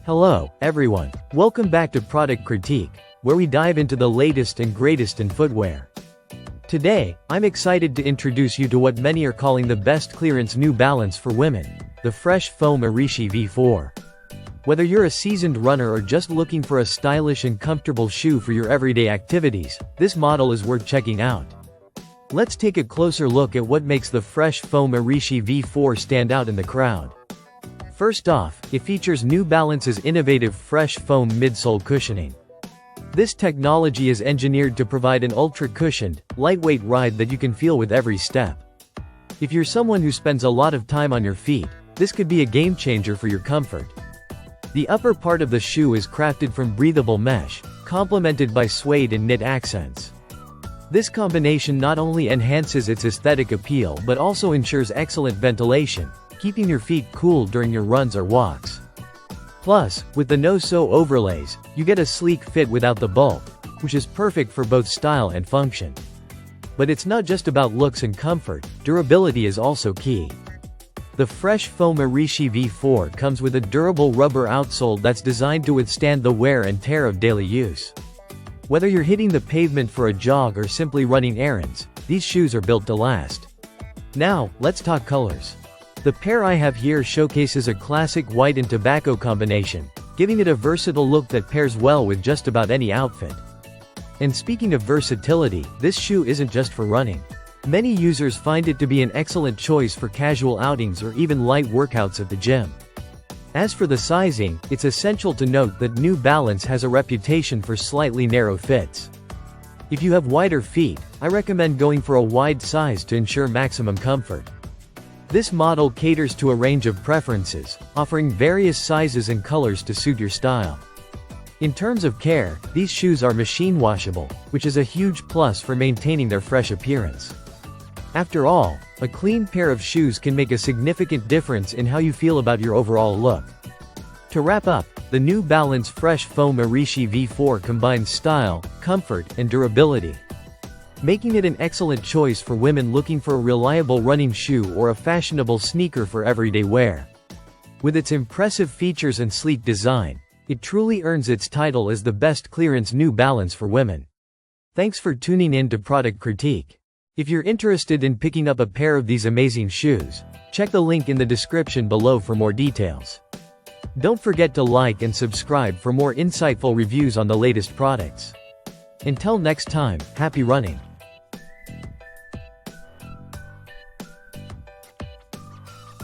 Hello, everyone. Welcome back to Product Critique, where we dive into the latest and greatest in footwear. Today, I'm excited to introduce you to what many are calling the best clearance New Balance for women, the Fresh Foam Arishi V4. Whether you're a seasoned runner or just looking for a stylish and comfortable shoe for your everyday activities, this model is worth checking out. Let's take a closer look at what makes the Fresh Foam Arishi V4 stand out in the crowd. First off, it features New Balance's innovative Fresh Foam midsole cushioning. This technology is engineered to provide an ultra-cushioned, lightweight ride that you can feel with every step. If you're someone who spends a lot of time on your feet, this could be a game-changer for your comfort. The upper part of the shoe is crafted from breathable mesh, complemented by suede and knit accents. This combination not only enhances its aesthetic appeal but also ensures excellent ventilation, keeping your feet cool during your runs or walks. Plus, with the no-sew overlays, you get a sleek fit without the bulk, which is perfect for both style and function. But it's not just about looks and comfort, durability is also key. The Fresh Foam Arishi V4 comes with a durable rubber outsole that's designed to withstand the wear and tear of daily use. Whether you're hitting the pavement for a jog or simply running errands, these shoes are built to last. Now, let's talk colors. The pair I have here showcases a classic white and tobacco combination, giving it a versatile look that pairs well with just about any outfit. And speaking of versatility, this shoe isn't just for running. Many users find it to be an excellent choice for casual outings or even light workouts at the gym. As for the sizing, it's essential to note that New Balance has a reputation for slightly narrow fits. If you have wider feet, I recommend going for a wide size to ensure maximum comfort. This model caters to a range of preferences, offering various sizes and colors to suit your style. In terms of care, these shoes are machine washable, which is a huge plus for maintaining their fresh appearance. After all, a clean pair of shoes can make a significant difference in how you feel about your overall look. To wrap up, the New Balance Fresh Foam Arishi V4 combines style, comfort, and durability, making it an excellent choice for women looking for a reliable running shoe or a fashionable sneaker for everyday wear. With its impressive features and sleek design, it truly earns its title as the best clearance New Balance for women. Thanks for tuning in to Product Critique. If you're interested in picking up a pair of these amazing shoes, check the link in the description below for more details. Don't forget to like and subscribe for more insightful reviews on the latest products. Until next time, happy running!